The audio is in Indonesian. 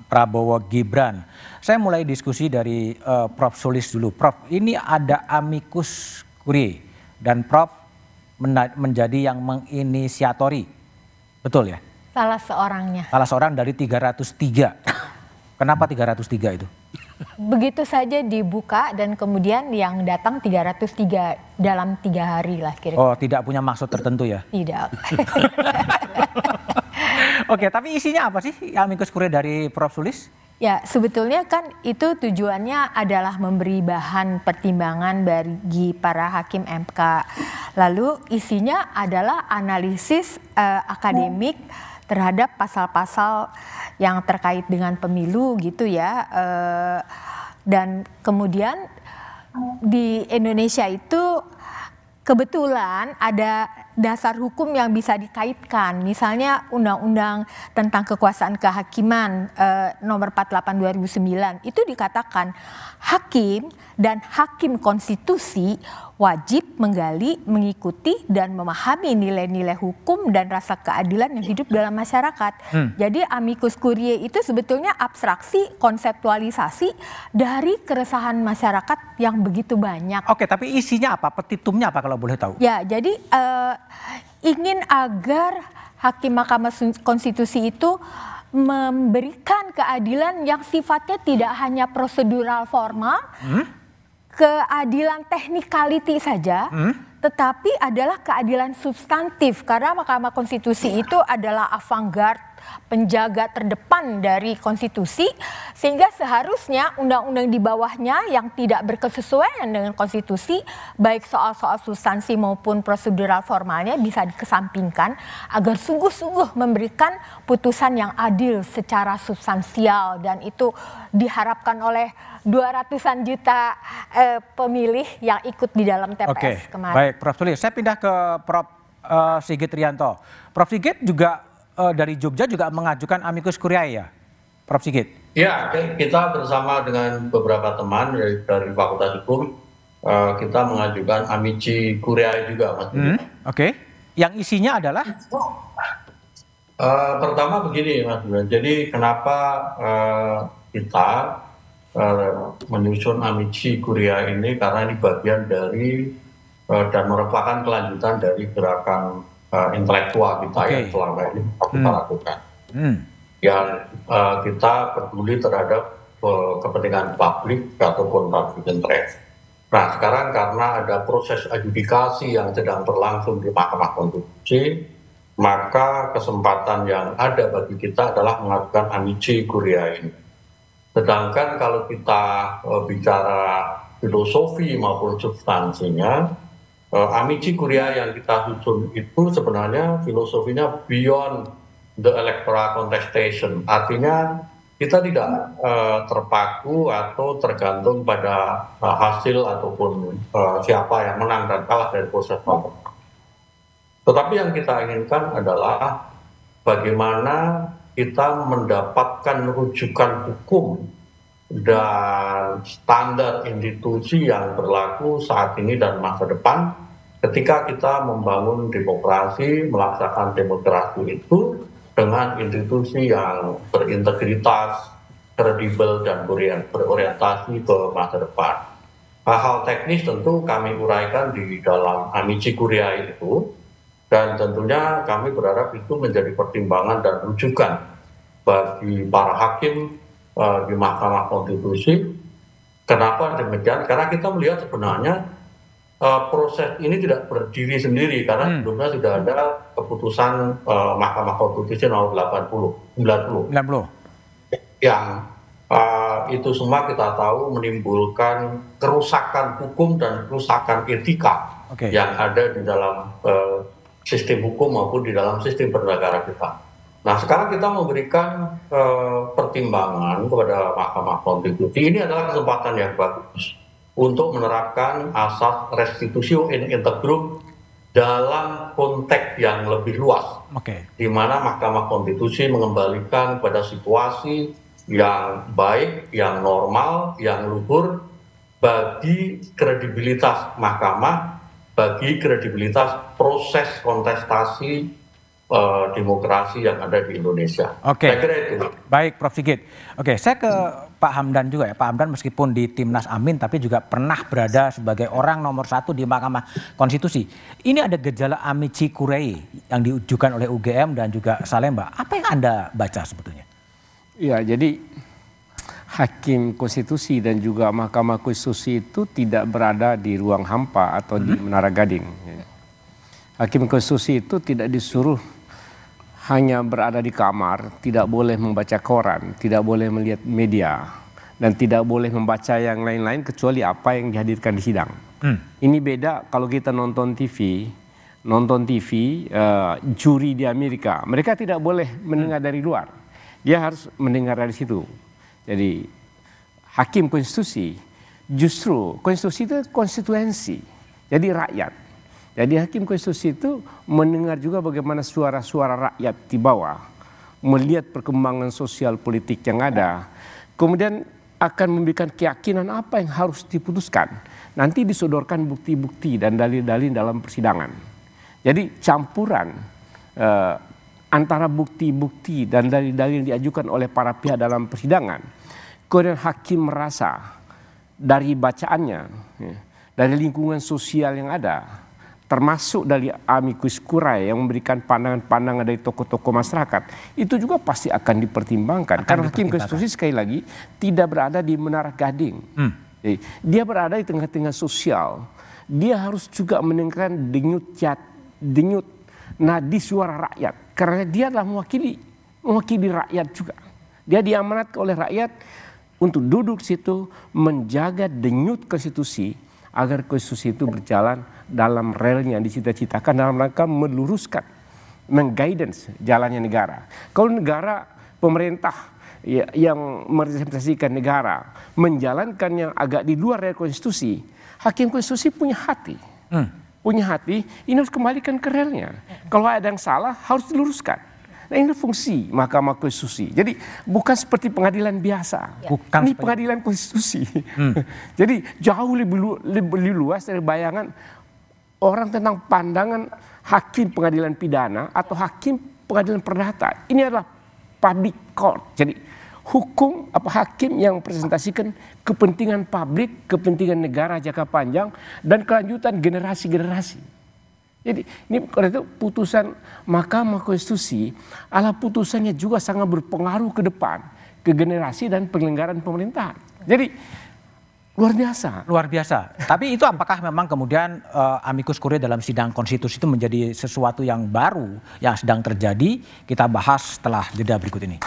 Prabowo Gibran. Saya mulai diskusi dari Prof. Sulis dulu. Prof, ini ada amicus curiae dan Prof menjadi yang menginisiatori. Betul ya? Salah seorangnya. Salah seorang dari 303. Kenapa 303 itu? Begitu saja dibuka dan kemudian yang datang 303 dalam 3 hari lah kira-kira. Oh, tidak punya maksud tertentu ya? Tidak. Oke, tapi isinya apa sih amicus curiae dari Prof. Sulis? Ya, sebetulnya kan itu tujuannya adalah memberi bahan pertimbangan bagi para hakim MK. Lalu isinya adalah analisis akademik terhadap pasal-pasal yang terkait dengan pemilu gitu ya. Dan kemudian di Indonesia itu kebetulan ada dasar hukum yang bisa dikaitkan, misalnya Undang-Undang tentang Kekuasaan Kehakiman nomor 48 2009 itu dikatakan hakim dan hakim konstitusi wajib menggali, mengikuti dan memahami nilai-nilai hukum dan rasa keadilan yang hidup dalam masyarakat. Jadi amicus curiae itu sebetulnya abstraksi, konseptualisasi dari keresahan masyarakat yang begitu banyak. Oke, tapi isinya apa? Petitumnya apa kalau boleh tahu? Ya, jadi ingin agar hakim Mahkamah Konstitusi itu memberikan keadilan yang sifatnya tidak hanya prosedural formal, keadilan technicality saja, tetapi adalah keadilan substantif karena Mahkamah Konstitusi itu adalah avant-garde, penjaga terdepan dari konstitusi, sehingga seharusnya undang-undang di bawahnya yang tidak berkesesuaian dengan konstitusi, baik soal-soal substansi maupun prosedural formalnya bisa dikesampingkan agar sungguh-sungguh memberikan putusan yang adil secara substansial, dan itu diharapkan oleh 200-an juta pemilih yang ikut di dalam TPS kemarin. Baik, Prof. Sulis, saya pindah ke Prof. Sigit Rianto. Prof. Sigit juga dari Jogja juga mengajukan amicus curiae ya, Prof. Sigit? Ya, kita bersama dengan beberapa teman dari Fakultas Hukum, kita mengajukan amici curiae juga, Mas. Oke. Yang isinya adalah? Pertama begini, Mas. Jadi kenapa kita menyusun amici curiae ini, karena ini bagian dari dan merupakan kelanjutan dari gerakan intelektual kita yang selama ini kita lakukan. Yang kita peduli terhadap kepentingan publik ataupun public interest. Nah, sekarang karena ada proses adjudikasi yang sedang berlangsung di Mahkamah Konstitusi, maka kesempatan yang ada bagi kita adalah mengajukan amici curiae ini. Sedangkan kalau kita bicara filosofi maupun substansinya, amici curiae yang kita susun itu sebenarnya filosofinya beyond the electoral contestation. Artinya kita tidak terpaku atau tergantung pada hasil ataupun siapa yang menang dan kalah dari proses demokrasi. Tetapi yang kita inginkan adalah bagaimana kita mendapatkan rujukan hukum dan standar institusi yang berlaku saat ini dan masa depan ketika kita membangun demokrasi, melaksanakan demokrasi itu dengan institusi yang berintegritas, kredibel, dan berorientasi ke masa depan. Hal-hal teknis tentu kami uraikan di dalam amici curiae itu, dan tentunya kami berharap itu menjadi pertimbangan dan rujukan bagi para hakim di Mahkamah Konstitusi. Kenapa demikian? Karena kita melihat sebenarnya proses ini tidak berdiri sendiri, karena sebelumnya sudah ada keputusan Mahkamah Konstitusi nomor 90 yang itu semua kita tahu menimbulkan kerusakan hukum dan kerusakan etika yang ada di dalam sistem hukum maupun di dalam sistem bernegara kita. Nah, sekarang kita memberikan pertimbangan kepada Mahkamah Konstitusi. Ini adalah kesempatan yang bagus untuk menerapkan asas restitutio in integrum dalam konteks yang lebih luas, di mana Mahkamah Konstitusi mengembalikan pada situasi yang baik, yang normal, yang luhur bagi kredibilitas Mahkamah, bagi kredibilitas proses kontestasi demokrasi yang ada di Indonesia. Oke. Saya kira itu. Baik, Prof. Sigit. Oke, saya ke Pak Hamdan juga ya. Pak Hamdan meskipun di Timnas Amin tapi juga pernah berada sebagai orang nomor 1 di Mahkamah Konstitusi. Ini ada gejala amici curiae yang diujukan oleh UGM dan juga Salemba. Apa yang Anda baca sebetulnya? Ya, jadi Hakim Konstitusi dan juga Mahkamah Konstitusi itu tidak berada di ruang hampa atau di Menara Gading. Hakim Konstitusi itu tidak disuruh hanya berada di kamar, tidak boleh membaca koran, tidak boleh melihat media, dan tidak boleh membaca yang lain-lain kecuali apa yang dihadirkan di sidang. Ini beda kalau kita nonton TV, juri di Amerika, mereka tidak boleh mendengar dari luar, dia harus mendengar dari situ. Jadi Hakim Konstitusi, justru konstitusi itu konstituensi, jadi rakyat. Jadi Hakim Konstitusi itu mendengar juga bagaimana suara-suara rakyat di bawah, melihat perkembangan sosial politik yang ada, kemudian akan memberikan keyakinan apa yang harus diputuskan. Nanti disodorkan bukti-bukti dan dalil-dalil dalam persidangan. Jadi campuran antara bukti-bukti dan dalil-dalil yang diajukan oleh para pihak dalam persidangan, kemudian hakim merasa dari bacaannya, dari lingkungan sosial yang ada, termasuk dari amicus curiae yang memberikan pandangan-pandangan dari tokoh-tokoh masyarakat, itu juga pasti akan dipertimbangkan. Karena Hakim Konstitusi sekali lagi tidak berada di Menara Gading. Jadi, dia berada di tengah-tengah sosial. Dia harus juga mendengarkan denyut nadi suara rakyat. Karena dia adalah mewakili rakyat juga. Dia diamanatkan oleh rakyat untuk duduk situ menjaga denyut konstitusi agar konstitusi itu berjalan dalam relnya yang dicita-citakan dalam rangka meluruskan, mengguidance jalannya negara. Kalau negara, pemerintah yang merepresentasikan negara menjalankan yang agak di luar rel konstitusi, Hakim Konstitusi punya hati. Punya hati, ini harus kembalikan ke relnya. Kalau ada yang salah harus diluruskan. Nah, ini fungsi Mahkamah Konstitusi. Jadi bukan seperti pengadilan biasa. Ini pengadilan konstitusi. Jadi jauh lebih luas dari bayangan orang tentang pandangan hakim pengadilan pidana atau hakim pengadilan perdata. Ini adalah public court. Jadi hukum hakim yang presentasikan kepentingan publik, kepentingan negara jangka panjang dan kelanjutan generasi-generasi. Jadi ini karena itu putusan Mahkamah Konstitusi adalah putusannya juga sangat berpengaruh ke depan, ke generasi dan penyelenggaraan pemerintahan. Jadi luar biasa. Luar biasa. Tapi itu apakah memang kemudian amicus curiae dalam sidang konstitusi itu menjadi sesuatu yang baru yang sedang terjadi? Kita bahas setelah jeda berikut ini.